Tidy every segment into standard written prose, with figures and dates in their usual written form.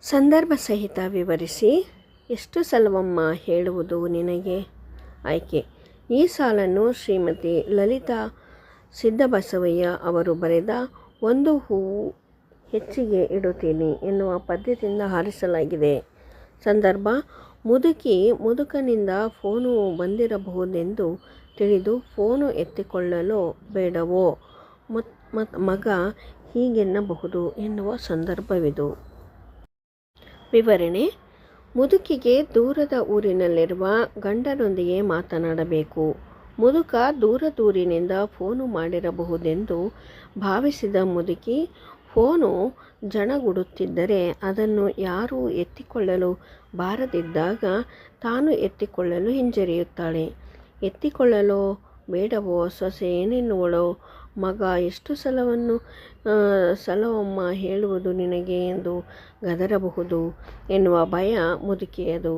ಸಂದರ್ಭ ಸಹಿತ ವಿವರಿಸಿ. ಎಷ್ಟು ಸಲವಮ್ಮ ಹೇಳುವುದು ನಿನಗೆ? ಆಯ್ಕೆ. ಈ ಸಾಲನ್ನು ಶ್ರೀಮತಿ ಲಲಿತಾ ಸಿದ್ದಬಸವಯ್ಯ ಅವರು ಬರೆದ ಒಂದು ಹೂವು ಹೆಚ್ಚಿಗೆ ಇಡುತ್ತೀನಿ ಎನ್ನುವ ಪದ್ಯದಿಂದ ಆರಿಸಲಾಗಿದೆ. ಸಂದರ್ಭ: ಮುದುಕನಿಂದ ಫೋನು ಬಂದಿರಬಹುದೆಂದು ತಿಳಿದು ಫೋನು ಎತ್ತಿಕೊಳ್ಳಲೋ ಬೇಡವೋ ಮಗ ಹೀಗೆನ್ನಬಹುದು ಎನ್ನುವ ಸಂದರ್ಭವಿದು. ವಿವರಣೆ: ಮುದುಕಿಗೆ ದೂರದ ಊರಿನಲ್ಲಿರುವ ಗಂಡನೊಂದಿಗೆ ಮಾತನಾಡಬೇಕು. ಮುದುಕ ದೂರದೂರಿನಿಂದ ಫೋನು ಮಾಡಿರಬಹುದೆಂದು ಭಾವಿಸಿದ ಮುದುಕಿ ಫೋನು ಜಣಗುಡುತ್ತಿದ್ದರೆ ಅದನ್ನು ಯಾರೂ ಎತ್ತಿಕೊಳ್ಳಲು ಬಾರದಿದ್ದಾಗ ತಾನು ಎತ್ತಿಕೊಳ್ಳಲು ಹಿಂಜರಿಯುತ್ತಾಳೆ. ಎತ್ತಿಕೊಳ್ಳಲೋ ಬೇಡವೋ ಸೊಸೆ ಏನೆನ್ನುವಳೋ? ಮಗ ಎಷ್ಟು ಸಲವಮ್ಮ ಹೇಳುವುದು ನಿನಗೆ ಎಂದು ಗದರಬಹುದು ಎನ್ನುವ ಭಯ ಮುದುಕಿಯದು.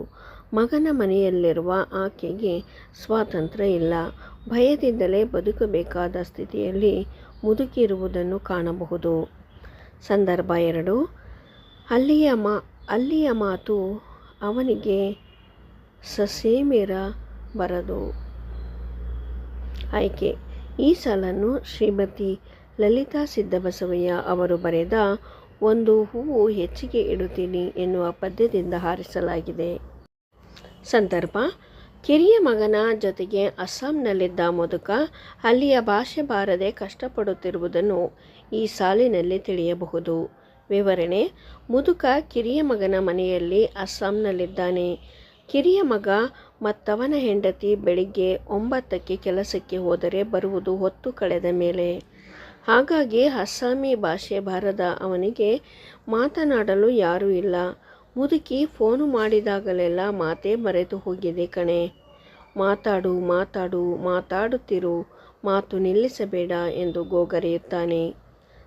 ಮಗನ ಮನೆಯಲ್ಲಿರುವ ಆಕೆಗೆ ಸ್ವಾತಂತ್ರ್ಯ ಇಲ್ಲ. ಭಯದಿಂದಲೇ ಬದುಕಬೇಕಾದ ಸ್ಥಿತಿಯಲ್ಲಿ ಮುದುಕಿ ಇರುವುದನ್ನು ಕಾಣಬಹುದು. ಸಂದರ್ಭ 2: ಅಲ್ಲಿಯ ಮಾತು ಅವನಿಗೆ ಸಸೇಮಿರ ಬರದು. ಆಯ್ಕೆ. ಈ ಸಾಲನ್ನು ಶ್ರೀಮತಿ ಲಲಿತಾ ಸಿದ್ದಬಸವಯ್ಯ ಅವರು ಬರೆದ ಒಂದು ಹೂವು ಹೆಚ್ಚಿಗೆ ಇಡುತ್ತೀನಿ ಎನ್ನುವ ಪದ್ಯದಿಂದ ಆರಿಸಲಾಗಿದೆ. ಸಂದರ್ಭ: ಕಿರಿಯ ಮಗನ ಜೊತೆಗೆ ಅಸ್ಸಾಂನಲ್ಲಿದ್ದ ಮುದುಕ ಅಲ್ಲಿಯ ಭಾಷೆ ಬಾರದೆ ಕಷ್ಟಪಡುತ್ತಿರುವುದನ್ನು ಈ ಸಾಲಿನಲ್ಲಿ ತಿಳಿಯಬಹುದು. ವಿವರಣೆ: ಮುದುಕ ಕಿರಿಯ ಮಗನ ಮನೆಯಲ್ಲಿ ಅಸ್ಸಾಂನಲ್ಲಿದ್ದಾನೆ. ಕಿರಿಯ ಮಗ ಮತ್ತವನ ಹೆಂಡತಿ ಬೆಳಿಗ್ಗೆ 9ಕ್ಕೆ ಕೆಲಸಕ್ಕೆ ಹೋದರೆ ಬರುವುದು ಹೊತ್ತು ಕಳೆದ ಮೇಲೆ. ಹಾಗಾಗಿ ಅಸ್ಸಾಮಿ ಭಾಷೆ ಬಾರದ ಅವನಿಗೆ ಮಾತನಾಡಲು ಯಾರೂ ಇಲ್ಲ. ಮುದುಕಿ ಫೋನು ಮಾಡಿದಾಗಲೆಲ್ಲ ಮಾತೇ ಮರೆತು ಹೋಗಿದೆ ಕಣೆ. ಮಾತಾಡುತ್ತಿರು, ಮಾತು ನಿಲ್ಲಿಸಬೇಡ ಎಂದು ಗೋಗರೆಯುತ್ತಾನೆ.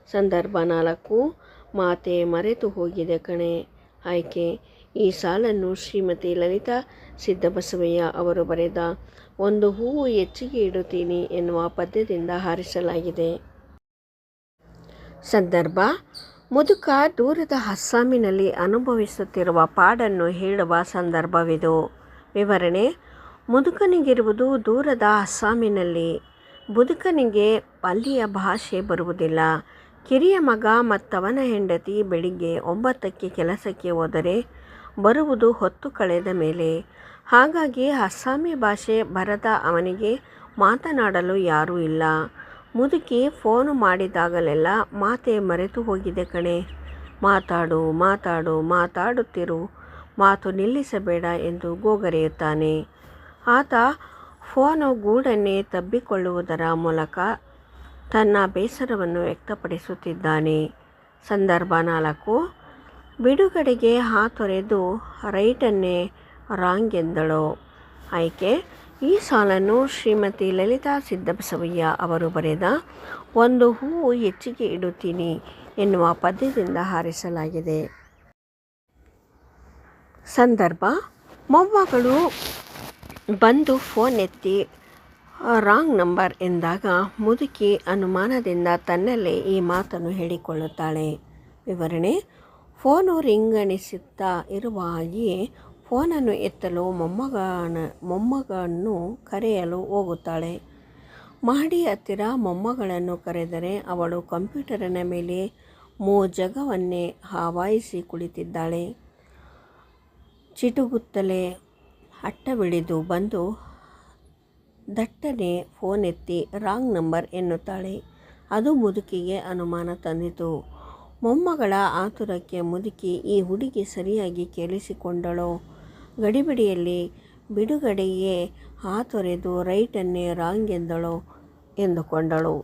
ಸಂದರ್ಭ 4: ಮಾತೇ ಮರೆತು ಹೋಗಿದೆ ಕಣೆ. ಆಯ್ಕೆ. ಈ ಸಾಲನ್ನು ಶ್ರೀಮತಿ ಲಲಿತಾ ಸಿದ್ದಬಸವಯ್ಯ ಅವರು ಬರೆದ ಒಂದು ಹೂವು ಹೆಚ್ಚಿಗೆ ಇಡುತ್ತೀನಿ ಎನ್ನುವ ಪದ್ಯದಿಂದ ಆರಿಸಲಾಗಿದೆ. ಸಂದರ್ಭ: ಮುದುಕ ದೂರದ ಅಸ್ಸಾಮಿನಲ್ಲಿ ಅನುಭವಿಸುತ್ತಿರುವ ಪಾಡನ್ನು ಹೇಳುವ ಸಂದರ್ಭವಿದು. ವಿವರಣೆ: ಮುದುಕನಿಗಿರುವುದು ದೂರದ ಅಸ್ಸಾಮಿನಲ್ಲಿ. ಮುದುಕನಿಗೆ ಅಲ್ಲಿಯ ಭಾಷೆ ಬರುವುದಿಲ್ಲ. ಕಿರಿಯ ಮಗ ಮತ್ತವನ ಹೆಂಡತಿ ಬೆಳಿಗ್ಗೆ 9ಕ್ಕೆ ಕೆಲಸಕ್ಕೆ ಹೋದರೆ ಬರುವುದು ಹೊತ್ತು ಕಳೆದ ಮೇಲೆ. ಹಾಗಾಗಿ ಅಸ್ಸಾಮಿ ಭಾಷೆ ಬರದ ಅವನಿಗೆ ಮಾತನಾಡಲು ಯಾರೂ ಇಲ್ಲ. ಮುದುಕಿ ಫೋನು ಮಾಡಿದಾಗಲೆಲ್ಲ ಮಾತೇ ಮರೆತು ಹೋಗಿದೆ ಕಣೆ. ಮಾತಾಡುತ್ತಿರು, ಮಾತು ನಿಲ್ಲಿಸಬೇಡ ಎಂದು ಗೋಗರೆಯುತ್ತಾನೆ. ಆತ ಫೋನು ಗೂಡನ್ನೇ ತಬ್ಬಿಕೊಳ್ಳುವುದರ ಮೂಲಕ ತನ್ನ ಬೇಸರವನ್ನು ವ್ಯಕ್ತಪಡಿಸುತ್ತಿದ್ದಾನೆ. ಸಂದರ್ಭ 4: ಬಿಡುಗಡೆಗೆ ಹಾತೊರೆದು ರೈಟನ್ನೇ ರಾಂಗ್ ಎಂದಳೋ? ಆಯ್ಕೆ. ಈ ಸಾಲನ್ನು ಶ್ರೀಮತಿ ಲಲಿತಾ ಸಿದ್ದಬಸವಯ್ಯ ಅವರು ಬರೆದ ಒಂದು ಹೂವು ಹೆಚ್ಚಿಗೆ ಇಡುತ್ತೀನಿ ಎನ್ನುವ ಪದ್ಯದಿಂದ ಆರಿಸಲಾಗಿದೆ. ಸಂದರ್ಭ: ಮೊಮ್ಮಗಳು ಬಂದು ಫೋನ್ ಎತ್ತಿ ರಾಂಗ್ ನಂಬರ್ ಎಂದಾಗ ಮುದುಕಿ ಅನುಮಾನದಿಂದ ತನ್ನಲ್ಲೇ ಈ ಮಾತನ್ನು ಹೇಳಿಕೊಳ್ಳುತ್ತಾಳೆ. ವಿವರಣೆ: ಫೋನು ರಿಂಗಣಿಸುತ್ತಾ ಇರುವ ಹಾಗೆಯೇ ಫೋನನ್ನು ಎತ್ತಲು ಮೊಮ್ಮಗನ್ನು ಕರೆಯಲು ಹೋಗುತ್ತಾಳೆ. ಮಹಡಿ ಹತ್ತಿರ ಮೊಮ್ಮಗಳನ್ನು ಕರೆದರೆ ಅವಳು ಕಂಪ್ಯೂಟರಿನ ಮೇಲೆ ಮೋಜಗವನ್ನೇ ಹಾವಾಯಿಸಿ ಕುಳಿತಿದ್ದಾಳೆ. ಚಿಟುಗುತ್ತಲೇ ಅಟ್ಟವಿಳಿದು ಬಂದು ದಟ್ಟನೆ ಫೋನ್ ಎತ್ತಿ ರಾಂಗ್ ನಂಬರ್ ಎನ್ನುತ್ತಾಳೆ. ಅದು ಮುದುಕಿಗೆ ಅನುಮಾನ ತಂದಿತು. ಮೊಮ್ಮಗಳ ಆತುರಕ್ಕೆ ಮುದುಕಿ ಈ ಹುಡುಗಿ ಸರಿಯಾಗಿ ಕೇಳಿಸಿಕೊಂಡಳೋ? ಗಡಿಬಿಡಿಯಲ್ಲಿ ಬಿಡುಗಡೆಗೆ ಹಾತೊರೆದು ರೈಟನ್ನೇ ರಾಂಗ್ ಎಂದಳೋ ಎಂದುಕೊಂಡಳು.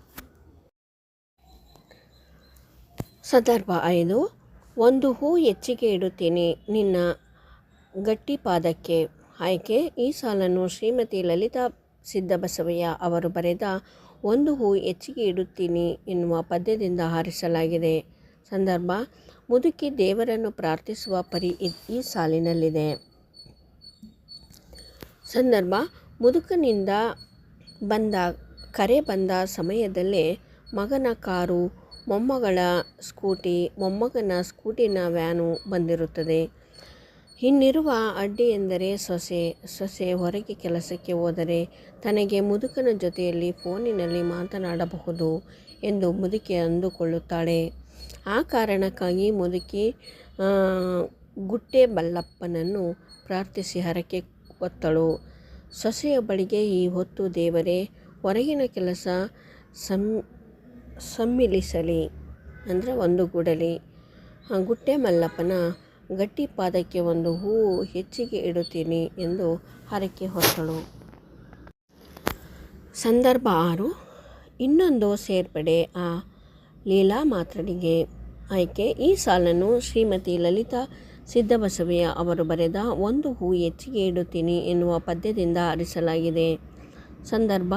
ಸಂದರ್ಭ 5: ಒಂದು ಹೂ ಹೆಚ್ಚಿಗೆ ಇಡುತ್ತೀನಿ ನಿನ್ನ ಗಟ್ಟಿಪಾದಕ್ಕೆ. ಆಯ್ಕೆ. ಈ ಸಾಲನ್ನು ಶ್ರೀಮತಿ ಲಲಿತಾ ಸಿದ್ದಬಸವಯ್ಯ ಅವರು ಬರೆದ ಒಂದು ಹೂ ಹೆಚ್ಚಿಗೆ ಇಡುತ್ತೀನಿ ಎನ್ನುವ ಪದ್ಯದಿಂದ ಆರಿಸಲಾಗಿದೆ. ಸಂದರ್ಭ: ಮುದುಕಿ ದೇವರನ್ನು ಪ್ರಾರ್ಥಿಸುವ ಪರಿ ಈ ಸಾಲಿನಲ್ಲಿದೆ. ಸಂದರ್ಭ: ಮುದುಕನಿಂದ ಕರೆ ಬಂದ ಸಮಯದಲ್ಲೇ ಮಗನ ಕಾರು ಮೊಮ್ಮಗಳ ಸ್ಕೂಟಿ, ಮೊಮ್ಮಗನ ಸ್ಕೂಟಿನ ವ್ಯಾನು ಬಂದಿರುತ್ತದೆ. ಇನ್ನಿರುವ ಅಡ್ಡಿ ಎಂದರೆ ಸೊಸೆ ಹೊರಗೆ ಕೆಲಸಕ್ಕೆ ಹೋದರೆ ತನಗೆ ಮುದುಕನ ಜೊತೆಯಲ್ಲಿ ಫೋನಿನಲ್ಲಿ ಮಾತನಾಡಬಹುದು ಎಂದು ಮುದುಕಿ ಅಂದುಕೊಳ್ಳುತ್ತಾಳೆ. ಆ ಕಾರಣಕ್ಕಾಗಿ ಮುದುಕಿ ಗುಟ್ಟೆ ಮಲ್ಲಪ್ಪನನ್ನು ಪ್ರಾರ್ಥಿಸಿ ಹರಕೆ ಹೊತ್ತಳು. ಸೊಸೆಯೊಬ್ಬಳಿಗೆ ಈ ಹೊತ್ತು ದೇವರೇ ಹೊರಗಿನ ಕೆಲಸ ಸಮ್ಮಿಲಿಸಲಿ ಅಂದರೆ ಒಂದುಗೂಡಲಿ. ಗುಟ್ಟೆ ಮಲ್ಲಪ್ಪನ ಗಟ್ಟಿ ಪಾದಕ್ಕೆ ಒಂದು ಹೂವು ಹೆಚ್ಚಿಗೆ ಇಡುತ್ತೀನಿ ಎಂದು ಹರಕೆ ಹೊತ್ತಳು. ಸಂದರ್ಭ 6. ಇನ್ನೊಂದು ಸೇರ್ಪಡೆ ಆ ಲೀಲಾ ಮಾತ್ರಡಿಗೆ. ಆಯ್ಕೆ: ಈ ಸಾಲನ್ನು ಶ್ರೀಮತಿ ಲಲಿತಾ ಸಿದ್ದಬಸವಯ್ಯ ಅವರು ಬರೆದ ಒಂದು ಹೂ ಹೆಚ್ಚಿಗೆ ಇಡುತ್ತೀನಿ ಎನ್ನುವ ಪದ್ಯದಿಂದ ಆರಿಸಲಾಗಿದೆ. ಸಂದರ್ಭ: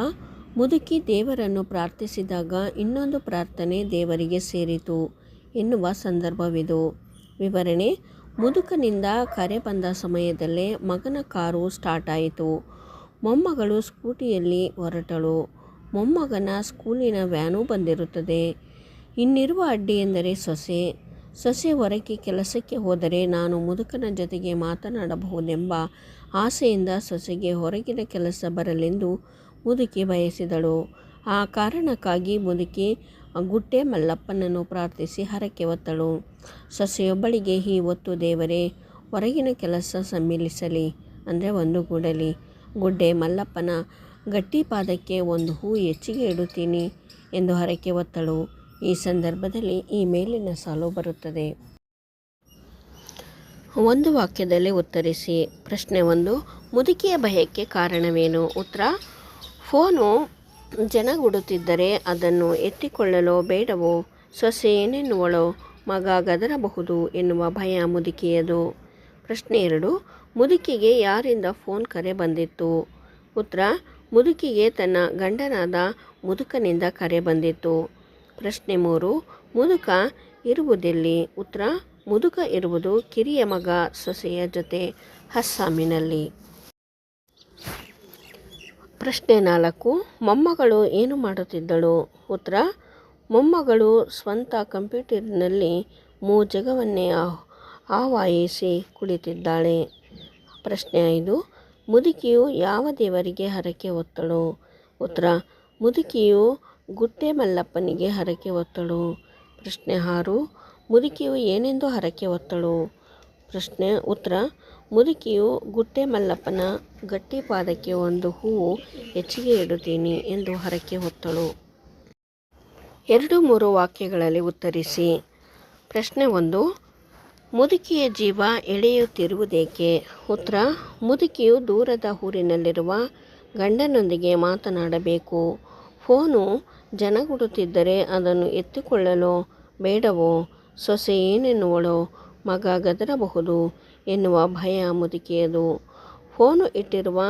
ಮುದುಕಿ ದೇವರನ್ನು ಪ್ರಾರ್ಥಿಸಿದಾಗ ಇನ್ನೊಂದು ಪ್ರಾರ್ಥನೆ ದೇವರಿಗೆ ಸೇರಿತು ಎನ್ನುವ ಸಂದರ್ಭವಿದು. ವಿವರಣೆ: ಮುದುಕನಿಂದ ಕರೆ ಬಂದ ಸಮಯದಲ್ಲೇ ಮಗನ ಕಾರು ಸ್ಟಾರ್ಟ್ ಆಯಿತು. ಮೊಮ್ಮಗಳು ಸ್ಕೂಟಿಯಲ್ಲಿ ಹೊರಟಳು. ಮೊಮ್ಮಗನ ಸ್ಕೂಲಿನ ವ್ಯಾನು ಬಂದಿರುತ್ತದೆ. ಇನ್ನಿರುವ ಅಡ್ಡಿ ಎಂದರೆ ಸೊಸೆ ಹೊರಗೆ ಕೆಲಸಕ್ಕೆ ಹೋದರೆ ನಾನು ಮುದುಕನ ಜೊತೆಗೆ ಮಾತನಾಡಬಹುದೆಂಬ ಆಸೆಯಿಂದ ಸೊಸೆಗೆ ಹೊರಗಿನ ಕೆಲಸ ಬರಲೆಂದು ಮುದುಕಿ ಬಯಸಿದಳು. ಆ ಕಾರಣಕ್ಕಾಗಿ ಮುದುಕಿ ಗುಟ್ಟೆ ಮಲ್ಲಪ್ಪನನ್ನು ಪ್ರಾರ್ಥಿಸಿ ಹರಕೆ ಹೊತ್ತಳು. ಸೊಸೆಯೊಬ್ಬಳಿಗೆ ಈ ಹೊತ್ತು ದೇವರೇ ಹೊರಗಿನ ಕೆಲಸ ಸಮ್ಮಿಲಿಸಲಿ ಅಂದರೆ ಒಂದುಗೂಡಲಿ. ಗುಡ್ಡೆ ಮಲ್ಲಪ್ಪನ ಗಟ್ಟಿ ಪಾದಕ್ಕೆ ಒಂದು ಹೂ ಹೆಚ್ಚಿಗೆ ಇಡುತ್ತೀನಿ ಎಂದು ಹರಕೆ ಹೊತ್ತಳು. ಈ ಸಂದರ್ಭದಲ್ಲಿ ಈ ಮೇಲಿನ ಸಾಲು ಬರುತ್ತದೆ. ಒಂದು ವಾಕ್ಯದಲ್ಲಿ ಉತ್ತರಿಸಿ. ಪ್ರಶ್ನೆ 1. ಮುದುಕಿಯ ಭಯಕ್ಕೆ ಕಾರಣವೇನು? ಉತ್ತರ: ಫೋನು ಜನಗುಡುತ್ತಿದ್ದರೆ ಅದನ್ನು ಎತ್ತಿಕೊಳ್ಳಲೋ ಬೇಡವೋ, ಸೊಸೆ ಏನೆನ್ನುವಳೋ, ಮಗ ಗದರಬಹುದು ಎನ್ನುವ ಭಯ ಮುದುಕಿಯದು. ಪ್ರಶ್ನೆ 2. ಮುದುಕಿಗೆ ಯಾರಿಂದ ಫೋನ್ ಕರೆ ಬಂದಿತ್ತು? ಉತ್ತರ: ಮುದುಕಿಗೆ ತನ್ನ ಗಂಡನಾದ ಮುದುಕನಿಂದ ಕರೆ ಬಂದಿತ್ತು. ಪ್ರಶ್ನೆ 3. ಮುದುಕ ಇರುವುದೆಲ್ಲಿ? ಉತ್ತರ: ಮುದುಕ ಇರುವುದು ಕಿರಿಯ ಮಗ ಸೊಸೆಯ ಜೊತೆ ಅಸ್ಸಾಮಿನಲ್ಲಿ. ಪ್ರಶ್ನೆ 4. ಮೊಮ್ಮಗಳು ಏನು ಮಾಡುತ್ತಿದ್ದಳು? ಉತ್ತರ: ಮೊಮ್ಮಗಳು ಸ್ವಂತ ಕಂಪ್ಯೂಟರಿನಲ್ಲಿ ಜಗವನ್ನೇ ಆವಾಹಿಸಿ ಕುಳಿತಿದ್ದಾಳೆ. ಪ್ರಶ್ನೆ 5. ಮುದುಕಿಯು ಯಾವ ದೇವರಿಗೆ ಹರಕೆ ಹೊತ್ತಳು? ಉತ್ತರ: ಮುದುಕಿಯು ಗುಟ್ಟೆ ಮಲ್ಲಪ್ಪನಿಗೆ ಹರಕೆ ಹೊತ್ತಳು. ಪ್ರಶ್ನೆ 6. ಮುದುಕಿಯು ಏನೆಂದು ಹರಕೆ ಹೊತ್ತಳು? ಉತ್ತರ: ಮುದುಕಿಯು ಗುಟ್ಟೆ ಮಲ್ಲಪ್ಪನ ಗಟ್ಟಿ ಪಾದಕ್ಕೆ ಒಂದು ಹೂವು ಹೆಚ್ಚಿಗೆ ಇಡುತ್ತೀನಿ ಎಂದು ಹರಕೆ ಹೊತ್ತಳು. 2-3 ವಾಕ್ಯಗಳಲ್ಲಿ ಉತ್ತರಿಸಿ. ಪ್ರಶ್ನೆ 1. ಮುದುಕಿಯ ಜೀವ ಎಳೆಯುತ್ತಿರುವುದೇಕೆ? ಉತ್ತರ: ಮುದುಕಿಯು ದೂರದ ಊರಿನಲ್ಲಿರುವ ಗಂಡನೊಂದಿಗೆ ಮಾತನಾಡಬೇಕು. ಫೋನು ಜನಗುಡುತ್ತಿದ್ದರೆ ಅದನ್ನು ಎತ್ತಿಕೊಳ್ಳಲೋ ಬೇಡವೋ, ಸೊಸೆ ಏನೆನ್ನುವಳೋ, ಮಗ ಗದರಬಹುದು ಎನ್ನುವ ಭಯ ಮುದುಕಿಯದು. ಫೋನು ಇಟ್ಟಿರುವ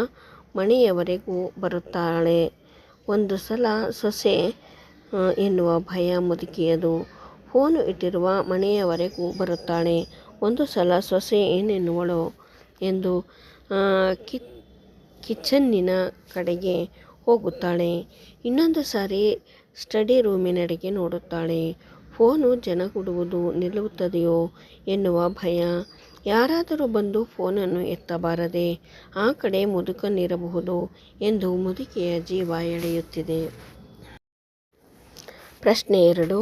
ಮನೆಯವರೆಗೂ ಬರುತ್ತಾಳೆ. ಒಂದು ಸಲ ಸೊಸೆ ಎನ್ನುವ ಭಯ ಮುದುಕಿಯದು. ಫೋನು ಇಟ್ಟಿರುವ ಮನೆಯವರೆಗೂ ಬರುತ್ತಾಳೆ. ಒಂದು ಸಲ ಸೊಸೆ ಏನೆನ್ನುವಳೋ ಎಂದು ಕಿಚನ್ನಿನ ಕಡೆಗೆ ಹೋಗುತ್ತಾಳೆ. ಇನ್ನೊಂದು ಸಾರಿ ಸ್ಟಡಿ ರೂಮಿನೆಡೆಗೆ ನೋಡುತ್ತಾಳೆ. ಫೋನು ಜನಗುಡುವುದು ನಿಲ್ಲುತ್ತದೆಯೋ ಎನ್ನುವ ಭಯ. ಯಾರಾದರೂ ಬಂದು ಫೋನನ್ನು ಎತ್ತಬಾರದೆ, ಆ ಕಡೆ ಮುದುಕನಿರಬಹುದು ಎಂದು ಮುದುಕಿಯ ಜೀವ ಎಳೆಯುತ್ತಿದೆ. ಪ್ರಶ್ನೆ 2.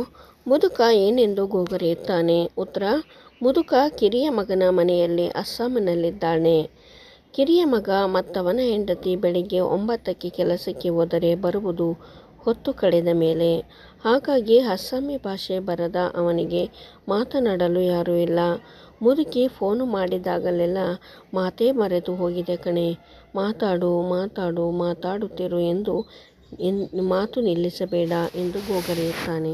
ಮುದುಕ ಏನೆಂದು ಗೋಗರೆಯುತ್ತಾನೆ? ಉತ್ತರ: ಮುದುಕ ಕಿರಿಯ ಮಗನ ಮನೆಯಲ್ಲಿ ಅಸ್ಸಾಮಿನಲ್ಲಿದ್ದಾನೆ. ಕಿರಿಯ ಮಗ ಮತ್ತವನ ಹೆಂಡತಿ ಬೆಳಿಗ್ಗೆ 9ಕ್ಕೆ ಕೆಲಸಕ್ಕೆ ಹೋದರೆ ಬರುವುದು ಹೊತ್ತು ಕಳೆದ ಮೇಲೆ. ಹಾಗಾಗಿ ಅಸ್ಸಾಮಿ ಭಾಷೆ ಬರದ ಅವನಿಗೆ ಮಾತನಾಡಲು ಯಾರೂ ಇಲ್ಲ. ಮುದುಕಿ ಫೋನು ಮಾಡಿದಾಗಲೆಲ್ಲ ಮಾತೇ ಮರೆತು ಹೋಗಿದೆ ಕಣೆ, ಮಾತಾಡುತ್ತಿರು ಎಂದು ಮಾತು ನಿಲ್ಲಿಸಬೇಡ ಎಂದು ಗೋಗರೆಯುತ್ತಾನೆ.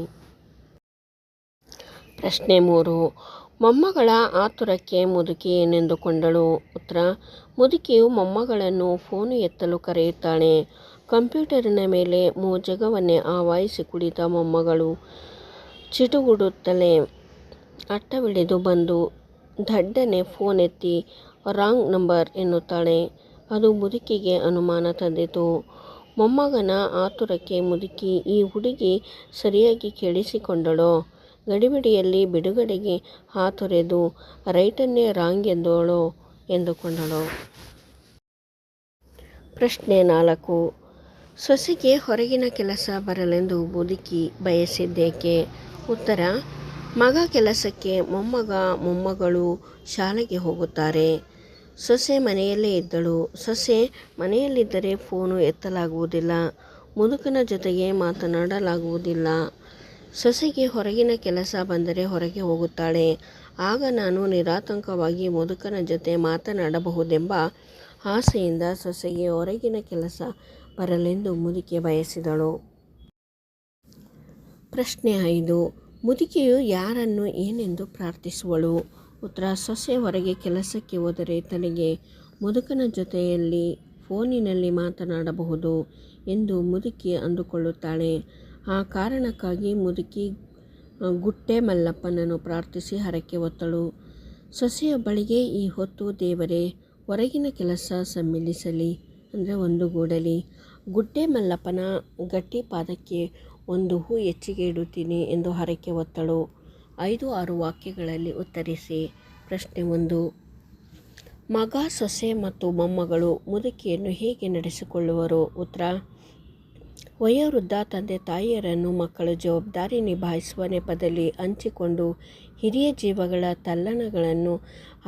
ಪ್ರಶ್ನೆ 3. ಮೊಮ್ಮಗಳ ಆತುರಕ್ಕೆ ಮುದುಕಿ ಏನೆಂದುಕೊಂಡಳು? ಉತ್ತರ: ಮುದುಕಿಯು ಮೊಮ್ಮಗಳನ್ನು ಫೋನು ಎತ್ತಲು ಕರೆಯುತ್ತಾಳೆ. ಕಂಪ್ಯೂಟರಿನ ಮೇಲೆ ಜಗವನ್ನೇ ಆವಾಹಿಸಿ ಕುಳಿತ ಮೊಮ್ಮಗಳು ಚಿಟುಗುಡುತ್ತಲೇ ಅಟ್ಟವಿಳಿದು ಬಂದು ದಡ್ಡನೆ ಫೋನ್ ಎತ್ತಿ ರಾಂಗ್ ನಂಬರ್ ಎನ್ನುತ್ತಾಳೆ. ಅದು ಮುದುಕಿಗೆ ಅನುಮಾನ ತಂದಿತು. ಮೊಮ್ಮಗನ ಆತುರಕ್ಕೆ ಮುದುಕಿ ಈ ಹುಡುಗಿ ಸರಿಯಾಗಿ ಕೇಳಿಸಿಕೊಂಡಳೋ? ಗಡಿಬಿಡಿಯಲ್ಲಿ ಬಿಡುಗಡೆಗೆ ಹಾತೊರೆದು ರೈಟನ್ನೇ ರಾಂಗ್ ಎಂದಳೋ ಎಂದುಕೊಂಡಳು. ಪ್ರಶ್ನೆ 4. ಸೊಸೆಗೆ ಹೊರಗಿನ ಕೆಲಸ ಬರಲೆಂದು ಮುದುಕಿ ಬಯಸಿದ್ದೇಕೆ? ಉತ್ತರ: ಮಗ ಕೆಲಸಕ್ಕೆ, ಮೊಮ್ಮಗ ಮೊಮ್ಮಗಳು ಶಾಲೆಗೆ ಹೋಗುತ್ತಾರೆ. ಸೊಸೆ ಮನೆಯಲ್ಲೇ ಇದ್ದಳು. ಸೊಸೆ ಮನೆಯಲ್ಲಿದ್ದರೆ ಫೋನು ಎತ್ತಲಾಗುವುದಿಲ್ಲ, ಮುದುಕನ ಜೊತೆಗೆ ಮಾತನಾಡಲಾಗುವುದಿಲ್ಲ. ಸೊಸೆಗೆ ಹೊರಗಿನ ಕೆಲಸ ಬಂದರೆ ಹೊರಗೆ ಹೋಗುತ್ತಾಳೆ. ಆಗ ನಾನು ನಿರಾತಂಕವಾಗಿ ಮುದುಕನ ಜೊತೆ ಮಾತನಾಡಬಹುದೆಂಬ ಆಸೆಯಿಂದ ಸೊಸೆಗೆ ಹೊರಗಿನ ಕೆಲಸ ಬರಲೆಂದು ಮುದುಕಿ ಬಯಸಿದಳು. ಪ್ರಶ್ನೆ 5. ಮುದುಕಿಯು ಯಾರನ್ನು ಏನೆಂದು ಪ್ರಾರ್ಥಿಸುವಳು? ಉತ್ತರ: ಸೊಸೆ ಹೊರಗೆ ಕೆಲಸಕ್ಕೆ ಹೋದರೆ ತನಗೆ ಮುದುಕನ ಜೊತೆಯಲ್ಲಿ ಫೋನಿನಲ್ಲಿ ಮಾತನಾಡಬಹುದು ಎಂದು ಮುದುಕಿ ಅಂದುಕೊಳ್ಳುತ್ತಾಳೆ. ಆ ಕಾರಣಕ್ಕಾಗಿ ಮುದುಕಿ ಗುಟ್ಟೆ ಮಲ್ಲಪ್ಪನನ್ನು ಪ್ರಾರ್ಥಿಸಿ ಹರಕೆ ಹೊತ್ತಳು. ಸೊಸೆಯೊಬ್ಬಳಿಗೆ ಈ ಹೊತ್ತು ದೇವರೇ ಹೊರಗಿನ ಕೆಲಸ ಸಮ್ಮಿಲಿಸಲಿ, ಅಂದರೆ ಒಂದುಗೂಡಲಿ. ಗುಡ್ಡೆ ಮಲ್ಲಪ್ಪನ ಗಟ್ಟಿ ಪಾದಕ್ಕೆ ಒಂದು ಹೂ ಹೆಚ್ಚಿಗೆ ಇಡುತ್ತೀನಿ ಎಂದು ಹರಕೆ ಹೊತ್ತಳು. 5-6 ವಾಕ್ಯಗಳಲ್ಲಿ ಉತ್ತರಿಸಿ. ಪ್ರಶ್ನೆ 1. ಮಗ, ಸೊಸೆ ಮತ್ತು ಮೊಮ್ಮಗಳು ಮುದುಕಿಯನ್ನು ಹೇಗೆ ನಡೆಸಿಕೊಳ್ಳುವರು? ಉತ್ತರ: ವಯೋವೃದ್ಧ ತಂದೆ ತಾಯಿಯರನ್ನು ಮಕ್ಕಳ ಜವಾಬ್ದಾರಿ ನಿಭಾಯಿಸುವ ನೆಪದಲ್ಲಿ ಹಂಚಿಕೊಂಡು ಹಿರಿಯ ಜೀವಗಳ ತಲ್ಲಣಗಳನ್ನು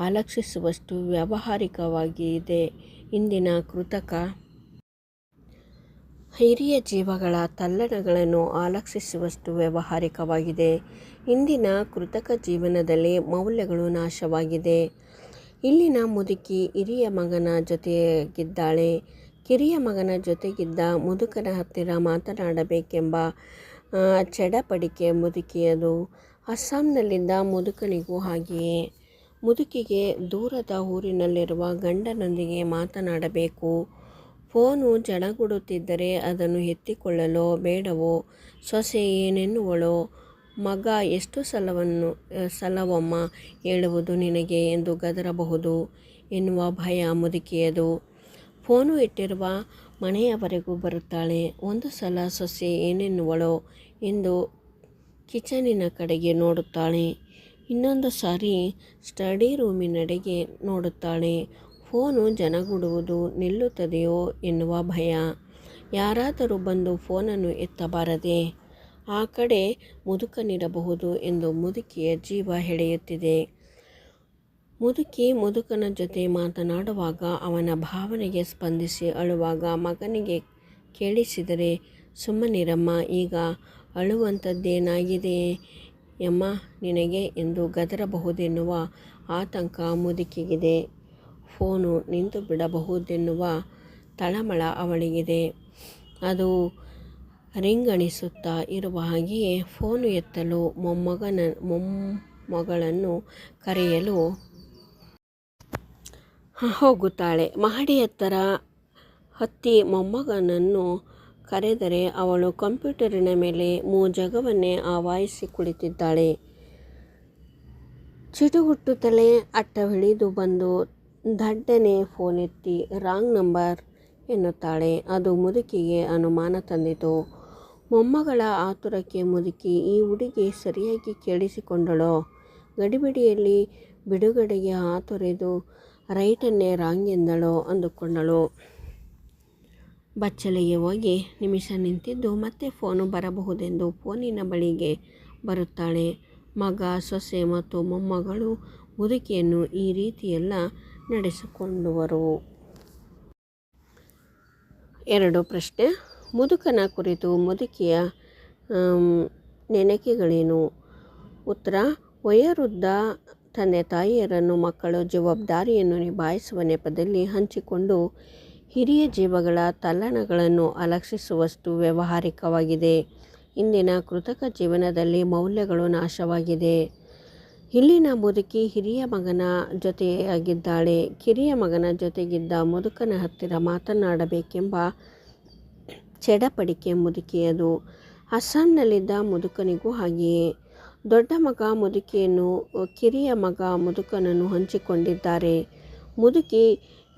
ಅಲಕ್ಷಿಸುವಷ್ಟು ವ್ಯಾವಹಾರಿಕವಾಗಿದೆ ಇಂದಿನ ಕೃತಕ ಹಿರಿಯ ಜೀವಗಳ ತಲ್ಲಣಗಳನ್ನು ಅಲಕ್ಷಿಸುವಷ್ಟು ವ್ಯಾವಹಾರಿಕವಾಗಿದೆ ಇಂದಿನ ಕೃತಕ ಜೀವನದಲ್ಲಿ ಮೌಲ್ಯಗಳು ನಾಶವಾಗಿದೆ. ಇಲ್ಲಿನ ಮುದುಕಿ ಹಿರಿಯ ಮಗನ ಜೊತೆಗಿದ್ದಾಳೆ. ಕಿರಿಯ ಮಗನ ಜೊತೆಗಿದ್ದ ಮುದುಕನ ಹತ್ತಿರ ಮಾತನಾಡಬೇಕೆಂಬ ಚಡಪಡಿಕೆ ಮುದುಕಿಯದು. ಅಸ್ಸಾಂನಲ್ಲಿದ್ದ ಮುದುಕನಿಗೂ ಹಾಗೆಯೇ. ಮುದುಕಿಗೆ ದೂರದ ಊರಿನಲ್ಲಿರುವ ಗಂಡನೊಂದಿಗೆ ಮಾತನಾಡಬೇಕು. ಫೋನು ಜಡಗುಡುತ್ತಿದ್ದರೆ ಅದನ್ನು ಎತ್ತಿಕೊಳ್ಳಲೋ ಬೇಡವೋ, ಸೊಸೆ ಏನೆನ್ನುವಳೋ, ಮಗ ಎಷ್ಟು ಸಲವಮ್ಮ ಹೇಳುವುದು ನಿನಗೆ ಎಂದು ಗದರಬಹುದು ಎನ್ನುವ ಭಯ ಮುದುಕಿಯದು. ಫೋನು ಇಟ್ಟಿರುವ ಮನೆಯವರೆಗೂ ಬರುತ್ತಾಳೆ. ಒಂದು ಸಲ ಸೊಸೆ ಏನೆನ್ನುವಳೋ ಎಂದು ಕಿಚನಿನ ಕಡೆಗೆ ನೋಡುತ್ತಾಳೆ. ಇನ್ನೊಂದು ಸಾರಿ ಸ್ಟಡಿ ರೂಮಿನೆಡೆಗೆ ನೋಡುತ್ತಾಳೆ. ಫೋನು ಜನಗುಡುವುದು ನಿಲ್ಲುತ್ತದೆಯೋ ಎನ್ನುವ ಭಯ. ಯಾರಾದರೂ ಬಂದು ಫೋನನ್ನು ಎತ್ತಬಾರದೆ? ಆ ಕಡೆ ಮುದುಕನಿರಬಹುದು ಎಂದು ಮುದುಕಿಯ ಜೀವ ಎಳೆಯುತ್ತಿದೆ. ಮುದುಕಿ ಮುದುಕನ ಜೊತೆ ಮಾತನಾಡುವಾಗ ಅವನ ಭಾವನೆಗೆ ಸ್ಪಂದಿಸಿ ಅಳುವಾಗ ಮಗನಿಗೆ ಕೇಳಿಸಿದರೆ, ಸುಮ್ಮನಿರಮ್ಮ, ಈಗ ಅಳುವಂಥದ್ದೇನಾಗಿದೆಯಮ್ಮ ನಿನಗೆ ಎಂದು ಗದರಬಹುದೆನ್ನುವ ಆತಂಕ ಮುದುಕಿಗಿದೆ. ಫೋನು ನಿಂತು ಬಿಡಬಹುದೆನ್ನುವ ತಳಮಳ ಅವಳಿಗಿದೆ. ಅದು ರಿಂಗಣಿಸುತ್ತಾ ಇರುವ ಹಾಗೆಯೇ ಫೋನು ಎತ್ತಲು ಮೊಮ್ಮಗಳನ್ನು ಕರೆಯಲು ಹೋಗುತ್ತಾಳೆ. ಮಹಡಿ ಹತ್ತರ ಹತ್ತಿ ಮೊಮ್ಮಗನನ್ನು ಕರೆದರೆ ಅವಳು ಕಂಪ್ಯೂಟರಿನ ಮೇಲೆ ಜಗವನ್ನೇ ಆವಾಹಿಸಿ ಕುಳಿತಿದ್ದಾಳೆ. ಚಿಟುಗುಟ್ಟುತ್ತಲೇ ಅಟ್ಟವಿಳಿದು ಬಂದು ದಡ್ಡನೆ ಫೋನೆತ್ತಿ ರಾಂಗ್ ನಂಬರ್ ಎನ್ನುತ್ತಾಳೆ. ಅದು ಮುದುಕಿಗೆ ಅನುಮಾನ ತಂದಿತು. ಮೊಮ್ಮಗಳ ಆತುರಕ್ಕೆ ಮುದುಕಿ ಈ ಹುಡುಗಿ ಸರಿಯಾಗಿ ಕೇಳಿಸಿಕೊಂಡಳೋ? ಗಡಿಬಿಡಿಯಲ್ಲಿ ಬಿಡುಗಡೆಗೆ ಹಾತೊರೆದು ರೈಟನ್ನೇ ರಾಂಗ್ ಎಂದಳೋ ಅಂದುಕೊಂಡಳು. ಬಚ್ಚಲಿಗೆ ಹೋಗಿ ನಿಮಿಷ ನಿಂತಿದ್ದು ಮತ್ತೆ ಫೋನು ಬರಬಹುದೆಂದು ಫೋನಿನ ಬಳಿಗೆ ಬರುತ್ತಾಳೆ. ಮಗ, ಸೊಸೆ ಮತ್ತು ಮೊಮ್ಮಗಳು ಮುದುಕಿಯನ್ನು ಈ ರೀತಿಯೆಲ್ಲ ನಡೆಸಿಕೊಂಡುವರು. 2. ಪ್ರಶ್ನೆ: ಮುದುಕನ ಕುರಿತು ಮುದುಕಿಯ ನೆನಕೆಗಳೇನು? ಉತ್ತರ: ವಯೋವೃದ್ಧ ತಂದೆ ತಾಯಿಯರನ್ನು ಮಕ್ಕಳ ಜವಾಬ್ದಾರಿಯನ್ನು ನಿಭಾಯಿಸುವ ನೆಪದಲ್ಲಿ ಹಂಚಿಕೊಂಡು ಹಿರಿಯ ಜೀವಗಳ ತಲ್ಲಣಗಳನ್ನು ಅಲಕ್ಷಿಸುವಷ್ಟು ವ್ಯಾವಹಾರಿಕವಾಗಿದೆ ಇಂದಿನ ಕೃತಕ ಜೀವನದಲ್ಲಿ ಮೌಲ್ಯಗಳು ನಾಶವಾಗಿದೆ. ಇಲ್ಲಿನ ಮುದುಕಿ ಹಿರಿಯ ಮಗನ ಜೊತೆಯಾಗಿದ್ದಾಳೆ. ಕಿರಿಯ ಮಗನ ಜೊತೆಗಿದ್ದ ಮುದುಕನ ಹತ್ತಿರ ಮಾತನಾಡಬೇಕೆಂಬ ಚಡಪಡಿಕೆ ಮುದುಕಿಯದು. ಅಸ್ಸಾಂನಲ್ಲಿದ್ದ ಮುದುಕನಿಗೂ ಹಾಗೆಯೇ. ದೊಡ್ಡ ಮಗ ಮುದುಕಿಯನ್ನು, ಕಿರಿಯ ಮಗ ಮುದುಕನನ್ನು ಹಂಚಿಕೊಂಡಿದ್ದಾರೆ. ಮುದುಕಿ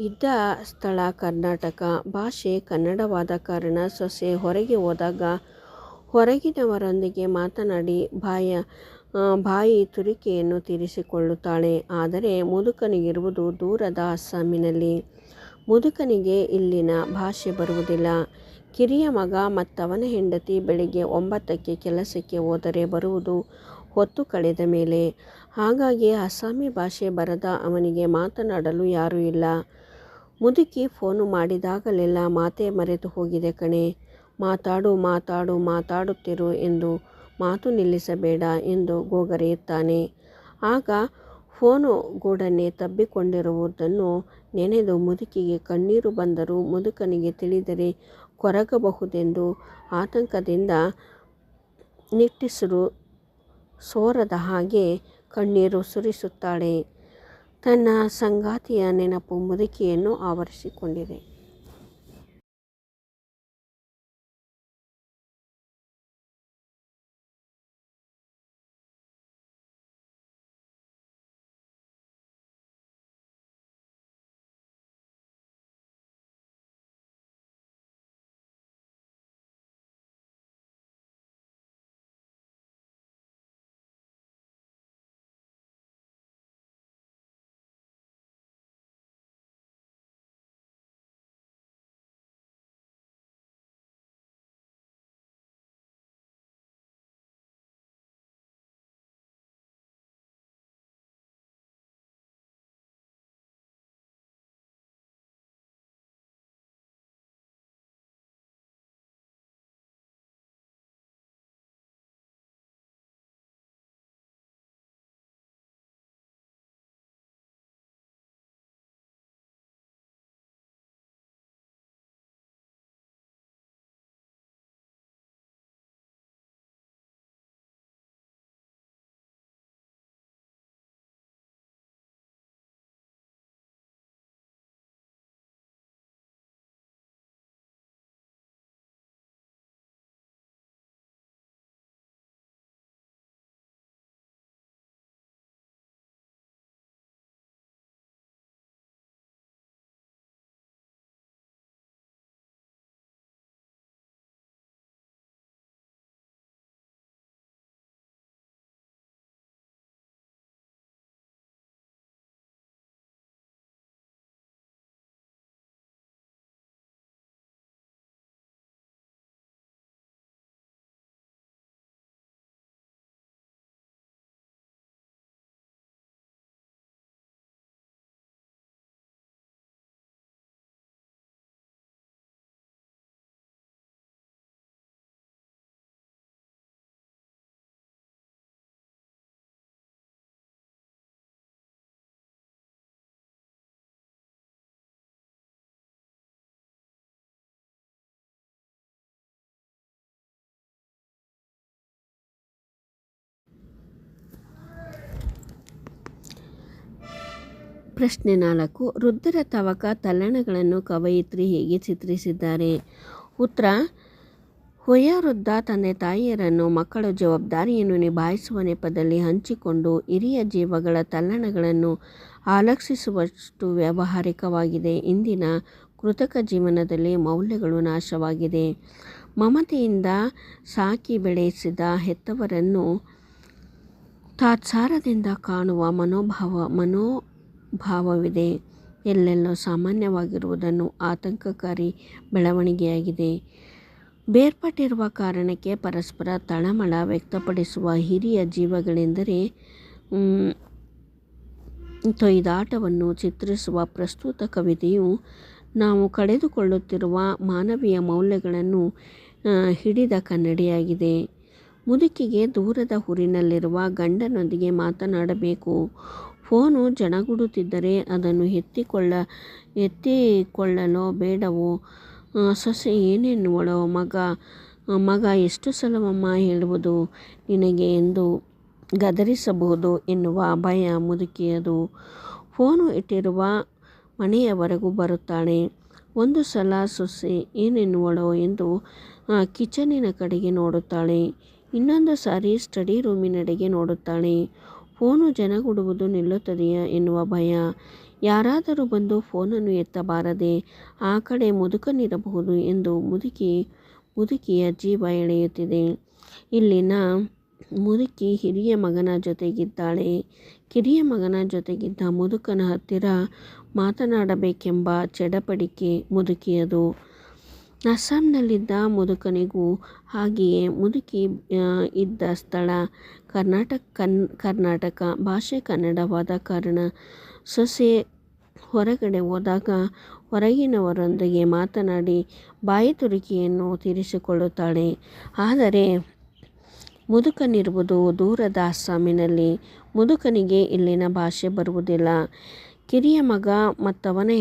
ಇದ್ದ ಸ್ಥಳ ಕರ್ನಾಟಕ, ಭಾಷೆ ಕನ್ನಡವಾದ ಕಾರಣ ಸೊಸೆ ಹೊರಗೆ ಹೋದಾಗ ಹೊರಗಿನವರೊಂದಿಗೆ ಮಾತನಾಡಿ ಬಾಯಿ ತುರಿಕೆಯನ್ನು ತೀರಿಸಿಕೊಳ್ಳುತ್ತಾಳೆ. ಆದರೆ ಮುದುಕನಿಗಿರುವುದು ದೂರದ ಅಸ್ಸಾಮಿನಲ್ಲಿ. ಮುದುಕನಿಗೆ ಇಲ್ಲಿನ ಭಾಷೆ ಬರುವುದಿಲ್ಲ. ಕಿರಿಯ ಮಗ ಮತ್ತವನ ಹೆಂಡತಿ ಬೆಳಿಗ್ಗೆ 9ಕ್ಕೆ ಕೆಲಸಕ್ಕೆ ಹೋದರೆ ಬರುವುದು ಹೊತ್ತು ಕಳೆದ ಮೇಲೆ. ಹಾಗಾಗಿ ಅಸ್ಸಾಮಿ ಭಾಷೆ ಬರದ ಅವನಿಗೆ ಮಾತನಾಡಲು ಯಾರೂ ಇಲ್ಲ. ಮುದುಕಿ ಫೋನು ಮಾಡಿದಾಗಲೆಲ್ಲ ಮಾತೇ ಮರೆತು ಹೋಗಿದೆ ಕಣೆ, ಮಾತಾಡುತ್ತಿರು ಎಂದು ಮಾತು ನಿಲ್ಲಿಸಬೇಡ ಎಂದು ಗೋಗರೆಯುತ್ತಾನೆ. ಆಗ ಫೋನು ಗೂಡನ್ನೇ ತಬ್ಬಿಕೊಂಡಿರುವುದನ್ನು ನೆನೆದು ಮುದುಕಿಗೆ ಕಣ್ಣೀರು ಬಂದರೂ ಮುದುಕನಿಗೆ ತಿಳಿದರೆ ಕೊರಗಬಹುದೆಂದು ಆತಂಕದಿಂದ ನಿಟ್ಟುಸಿರು ಸೋರದ ಹಾಗೆ ಕಣ್ಣೀರು ಸುರಿಸುತ್ತಾಳೆ. ತನ್ನ ಸಂಗಾತಿಯ ನೆನಪು ಮುದುಕಿಯನ್ನು ಆವರಿಸಿಕೊಂಡಿದೆ. ಪ್ರಶ್ನೆ 4. ವೃದ್ಧರ ತವಕ ತಲ್ಲಣಗಳನ್ನು ಕವಯಿತ್ರಿ ಹೇಗೆ ಚಿತ್ರಿಸಿದ್ದಾರೆ? ಉತ್ತರ: ವಯೋವೃದ್ಧ ತಂದೆ ತಾಯಿಯರನ್ನು ಮಕ್ಕಳ ಜವಾಬ್ದಾರಿಯನ್ನು ನಿಭಾಯಿಸುವ ನೆಪದಲ್ಲಿ ಹಂಚಿಕೊಂಡು ಹಿರಿಯ ಜೀವಗಳ ತಲ್ಲಣಗಳನ್ನು ಆಲಕ್ಷಿಸುವಷ್ಟು ವ್ಯಾವಹಾರಿಕವಾಗಿದೆ. ಇಂದಿನ ಕೃತಕ ಜೀವನದಲ್ಲಿ ಮೌಲ್ಯಗಳು ನಾಶವಾಗಿದೆ. ಮಮತೆಯಿಂದ ಸಾಕಿ ಬೆಳೆಸಿದ ಹೆತ್ತವರನ್ನು ತಾತ್ಸಾರದಿಂದ ಕಾಣುವ ಮನೋಭಾವವಿದೆ. ಎಲ್ಲೆಲ್ಲೋ ಸಾಮಾನ್ಯವಾಗಿರುವುದನ್ನು ಆತಂಕಕಾರಿ ಬೆಳವಣಿಗೆಯಾಗಿದೆ. ಬೇರ್ಪಟ್ಟಿರುವ ಕಾರಣಕ್ಕೆ ಪರಸ್ಪರ ತಳಮಳ ವ್ಯಕ್ತಪಡಿಸುವ ಹಿರಿಯ ಜೀವಗಳೆಂದರೆ ತೊಯ್ದಾಟವನ್ನು ಚಿತ್ರಿಸುವ ಪ್ರಸ್ತುತ ಕವಿತೆಯು ನಾವು ಕಳೆದುಕೊಳ್ಳುತ್ತಿರುವ ಮಾನವೀಯ ಮೌಲ್ಯಗಳನ್ನು ಹಿಡಿದ ಕನ್ನಡಿಯಾಗಿದೆ. ಮುದುಕಿಗೆ ದೂರದ ಊರಿನಲ್ಲಿರುವ ಗಂಡನೊಂದಿಗೆ ಮಾತನಾಡಬೇಕು. ಫೋನು ಜಣಗುಡುತ್ತಿದ್ದರೆ ಅದನ್ನು ಎತ್ತಿಕೊಳ್ಳಲೋ ಬೇಡವೋ, ಸೊಸೆ ಏನೆನ್ನುವಳೋ, ಮಗ ಎಷ್ಟು ಸಲವಮ್ಮ ಹೇಳುವುದು ನಿನಗೆ ಎಂದು ಗದರಿಸಬಹುದು ಎನ್ನುವ ಭಯ ಮುದುಕಿಯದು. ಫೋನು ಇಟ್ಟಿರುವ ಮನೆಯವರೆಗೂ ಬರುತ್ತಾಳೆ. ಒಂದು ಸಲ ಸೊಸೆ ಏನೆನ್ನುವಳೋ ಎಂದು ಕಿಚನ್ನಿನ ಕಡೆಗೆ ನೋಡುತ್ತಾಳೆ. ಇನ್ನೊಂದು ಸಾರಿ ಸ್ಟಡಿ ರೂಮಿನೆಡೆಗೆ ನೋಡುತ್ತಾಳೆ. ಫೋನು ಜನಗುಡುವುದು ನಿಲ್ಲುತ್ತದೆಯಾ ಎನ್ನುವ ಭಯ. ಯಾರಾದರೂ ಬಂದು ಫೋನನ್ನು ಎತ್ತಬಾರದೆ ಆ ಕಡೆ ಮುದುಕನಿರಬಹುದು ಎಂದು ಮುದುಕಿಯ ಜೀವ ಎಳೆಯುತ್ತಿದೆ. ಇಲ್ಲಿನ ಮುದುಕಿ ಹಿರಿಯ ಮಗನ ಜೊತೆಗಿದ್ದಾಳೆ. ಕಿರಿಯ ಮಗನ ಜೊತೆಗಿದ್ದ ಮುದುಕನ ಹತ್ತಿರ ಮಾತನಾಡಬೇಕೆಂಬ ಚಡಪಡಿಕೆ ಮುದುಕಿಯದು. ಅಸ್ಸಾಂನಲ್ಲಿದ್ದ ಮುದುಕನಿಗೂ ಹಾಗೆಯೇ. ಮುದುಕಿ ಇದ್ದ ಸ್ಥಳ ಕರ್ನಾಟಕ. ಭಾಷೆ ಕನ್ನಡವಾದ ಕಾರಣ ಸೊಸೆ ಹೊರಗಡೆ ಹೋದಾಗ ಹೊರಗಿನವರೊಂದಿಗೆ ಮಾತನಾಡಿ ಬಾಯಿ ತುರಿಕೆಯನ್ನು ತೀರಿಸಿಕೊಳ್ಳುತ್ತಾಳೆ. ಆದರೆ ಮುದುಕನಿರುವುದು ದೂರದ ಅಸ್ಸಾಮಿನಲ್ಲಿ. ಮುದುಕನಿಗೆ ಇಲ್ಲಿನ ಭಾಷೆ ಬರುವುದಿಲ್ಲ. ಕಿರಿಯ ಮಗ ಮತ್ತವನ